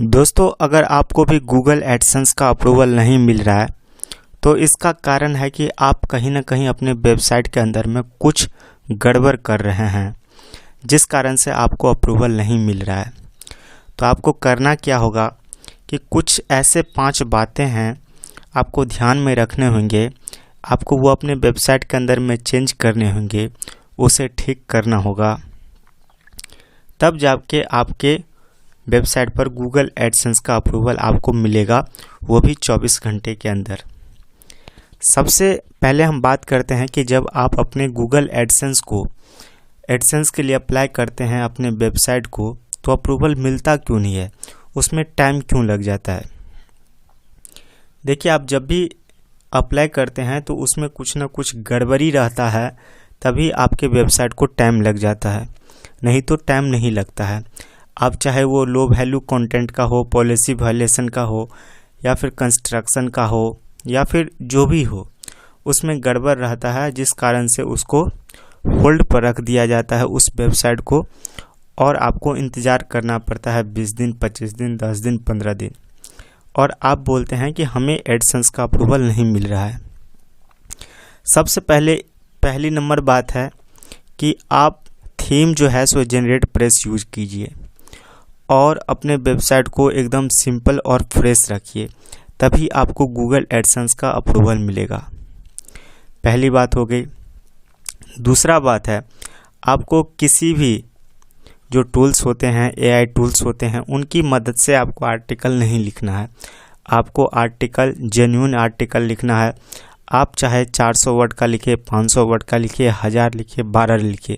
दोस्तों, अगर आपको भी गूगल एडसेंस का अप्रूवल नहीं मिल रहा है तो इसका कारण है कि आप कहीं ना कहीं अपने वेबसाइट के अंदर में कुछ गड़बड़ कर रहे हैं, जिस कारण से आपको अप्रूवल नहीं मिल रहा है। तो आपको करना क्या होगा कि कुछ ऐसे 5 बातें हैं आपको ध्यान में रखने होंगे, आपको वो अपने वेबसाइट के अंदर में चेंज करने होंगे, उसे ठीक करना होगा, तब जाके आपके वेबसाइट पर गूगल एडसेंस का अप्रूवल आपको मिलेगा, वो भी 24 घंटे के अंदर। सबसे पहले हम बात करते हैं कि जब आप अपने गूगल एडसेंस के लिए अप्लाई करते हैं अपने वेबसाइट को, तो अप्रूवल मिलता क्यों नहीं है, उसमें टाइम क्यों लग जाता है। देखिए, आप जब भी अप्लाई करते हैं तो उसमें कुछ ना कुछ गड़बड़ी रहता है, तभी आपके वेबसाइट को टाइम लग जाता है, नहीं तो टाइम नहीं लगता है। आप चाहे वो लो वैल्यू कंटेंट का हो, पॉलिसी वायलेशन का हो, या फिर कंस्ट्रक्शन का हो, या फिर जो भी हो, उसमें गड़बड़ रहता है, जिस कारण से उसको होल्ड पर रख दिया जाता है उस वेबसाइट को, और आपको इंतज़ार करना पड़ता है 20 दिन, 25 दिन, 10 दिन, 15 दिन, और आप बोलते हैं कि हमें एडसेंस का अप्रूवल नहीं मिल रहा है। सबसे पहली नंबर बात है कि आप थीम जो है सो जनरेटप्रेस यूज कीजिए और अपने वेबसाइट को एकदम सिंपल और फ्रेश रखिए, तभी आपको गूगल एडसेंस का अप्रूवल मिलेगा। पहली बात हो गई। दूसरा बात है, आपको किसी भी जो टूल्स होते हैं, एआई टूल्स होते हैं, उनकी मदद से आपको आर्टिकल नहीं लिखना है। आपको आर्टिकल, जेन्युइन आर्टिकल लिखना है। आप चाहे 400 वर्ड का लिखिए, 500 वर्ड का लिखिए, 1000 लिखिए, 12 लिखिए,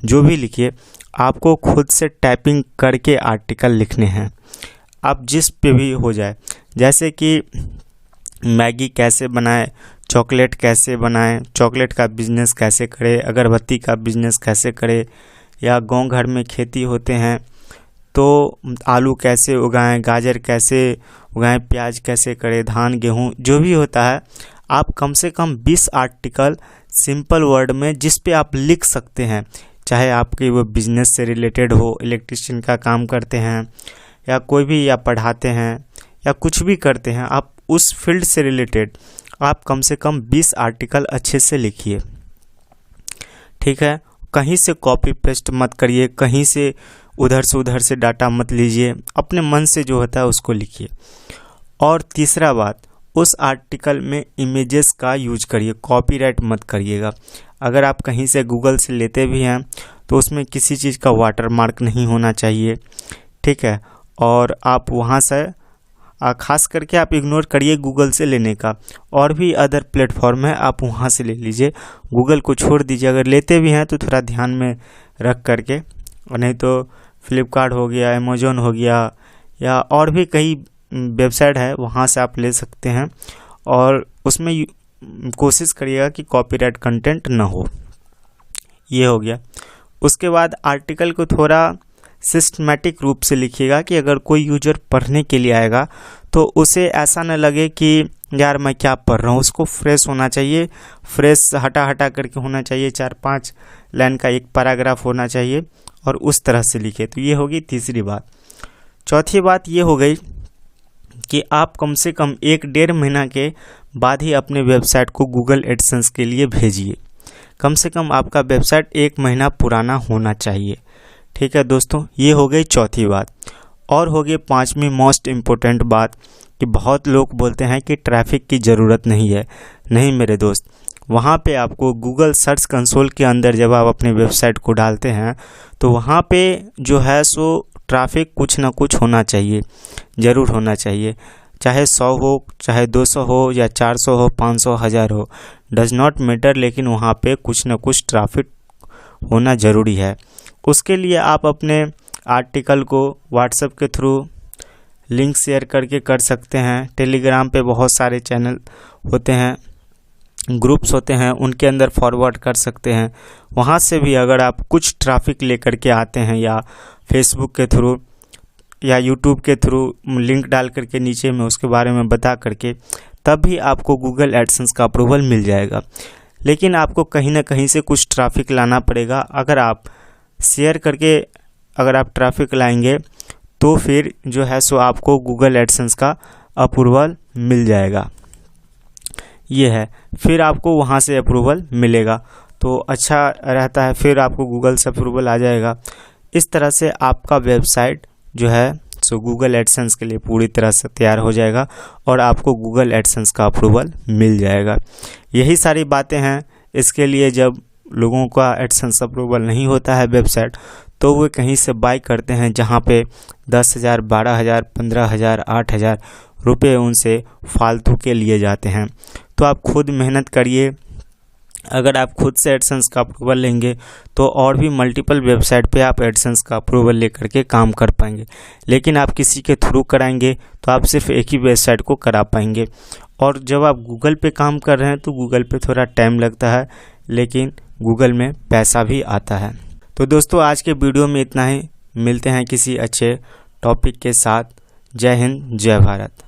जो भी लिखिए, आपको खुद से टाइपिंग करके आर्टिकल लिखने हैं। आप जिस पे भी हो जाए, जैसे कि मैगी कैसे बनाएं, चॉकलेट कैसे बनाएं, चॉकलेट का बिजनेस कैसे करें, अगरबत्ती का बिजनेस कैसे करें, या गांव घर में खेती होते हैं तो आलू कैसे उगाएं, गाजर कैसे उगाएं, प्याज कैसे करें, धान गेहूं, जो भी होता है, आप कम से कम 20 आर्टिकल सिंपल वर्ड में जिस पे आप लिख सकते हैं, चाहे आपके वो बिजनेस से रिलेटेड हो, इलेक्ट्रिशियन का काम करते हैं, या कोई भी, या पढ़ाते हैं, या कुछ भी करते हैं, आप उस फील्ड से रिलेटेड आप कम से कम 20 आर्टिकल अच्छे से लिखिए। ठीक है, कहीं से कॉपी पेस्ट मत करिए, कहीं से उधर से डाटा मत लीजिए, अपने मन से जो होता है उसको लिखिए। और तीसरा बात, उस आर्टिकल में इमेजेस का यूज करिए, कॉपीराइट मत करिएगा। अगर आप कहीं से गूगल से लेते भी हैं तो उसमें किसी चीज़ का वाटरमार्क नहीं होना चाहिए। ठीक है, और आप वहाँ से खास करके आप इग्नोर करिए गूगल से लेने का, और भी अदर प्लेटफॉर्म है, आप वहाँ से ले लीजिए, गूगल को छोड़ दीजिए। अगर लेते भी हैं तो थोड़ा ध्यान में रख करके, और नहीं तो फ्लिपकार्ट हो गया, अमेज़न हो गया, या और भी कई वेबसाइट है, वहाँ से आप ले सकते हैं, और उसमें कोशिश करिएगा कि कॉपीराइट कंटेंट ना हो। ये हो गया। उसके बाद आर्टिकल को थोड़ा सिस्टमैटिक रूप से लिखिएगा कि अगर कोई यूजर पढ़ने के लिए आएगा तो उसे ऐसा न लगे कि यार मैं क्या पढ़ रहा हूँ। उसको फ्रेश होना चाहिए, फ्रेश हटा करके होना चाहिए, 4-5 लाइन का एक पैराग्राफ होना चाहिए, और उस तरह से लिखे। तो ये होगी तीसरी बात। चौथी बात ये हो गई कि आप कम से कम 1-1.5 महीना के बाद ही अपने वेबसाइट को गूगल एडसेंस के लिए भेजिए। कम से कम आपका वेबसाइट 1 महीना पुराना होना चाहिए। ठीक है दोस्तों, ये हो गई चौथी बात। और हो गई 5वीं मोस्ट इम्पोर्टेंट बात कि बहुत लोग बोलते हैं कि ट्रैफिक की ज़रूरत नहीं है। नहीं मेरे दोस्त, वहाँ पे आपको गूगल सर्च कंसोल के अंदर जब आप अपने वेबसाइट को डालते हैं तो वहाँ पे जो है सो ट्रैफिक कुछ ना कुछ होना चाहिए, ज़रूर होना चाहिए। चाहे 100 हो, चाहे 200 हो, या 400 हो, 500, 1000 हो, डज नॉट मैटर, लेकिन वहाँ पे कुछ ना कुछ ट्रैफिक होना ज़रूरी है। उसके लिए आप अपने आर्टिकल को व्हाट्सएप के थ्रू लिंक शेयर करके कर सकते हैं। टेलीग्राम पे बहुत सारे चैनल होते हैं, ग्रुप्स होते हैं, उनके अंदर फॉरवर्ड कर सकते हैं। वहाँ से भी अगर आप कुछ ट्रैफिक लेकर के आते हैं, या फेसबुक के थ्रू या यूट्यूब के थ्रू लिंक डाल करके नीचे में उसके बारे में बता करके, तब भी आपको गूगल एडसेंस का अप्रूवल मिल जाएगा। लेकिन आपको कहीं ना कहीं से कुछ ट्रैफिक लाना पड़ेगा। अगर आप शेयर करके अगर आप ट्रैफिक लाएंगे तो फिर जो है सो आपको गूगल एडसेंस का अप्रूवल मिल जाएगा। ये है, फिर आपको वहाँ से अप्रूवल मिलेगा तो अच्छा रहता है, फिर आपको गूगल से अप्रूवल आ जाएगा। इस तरह से आपका वेबसाइट जो है सो गूगल एडसेंस के लिए पूरी तरह से तैयार हो जाएगा और आपको गूगल एडसेंस का अप्रूवल मिल जाएगा। यही सारी बातें हैं। इसके लिए जब लोगों का एडसेंस अप्रूवल नहीं होता है वेबसाइट, तो वे कहीं से बाय करते हैं जहां पे 10,000, 12,000, 15,000, 8,000 रुपये उनसे फालतू के लिए जाते हैं। तो आप खुद मेहनत करिए। अगर आप खुद से एडसेंस का अप्रूवल लेंगे तो और भी मल्टीपल वेबसाइट पे आप एडसेंस का अप्रूवल लेकर के काम कर पाएंगे। लेकिन आप किसी के थ्रू कराएंगे तो आप सिर्फ एक ही वेबसाइट को करा पाएंगे। और जब आप गूगल पे काम कर रहे हैं तो गूगल पे थोड़ा टाइम लगता है, लेकिन गूगल में पैसा भी आता है। तो दोस्तों, आज के वीडियो में इतना ही। मिलते हैं किसी अच्छे टॉपिक के साथ। जय हिंद, जय भारत।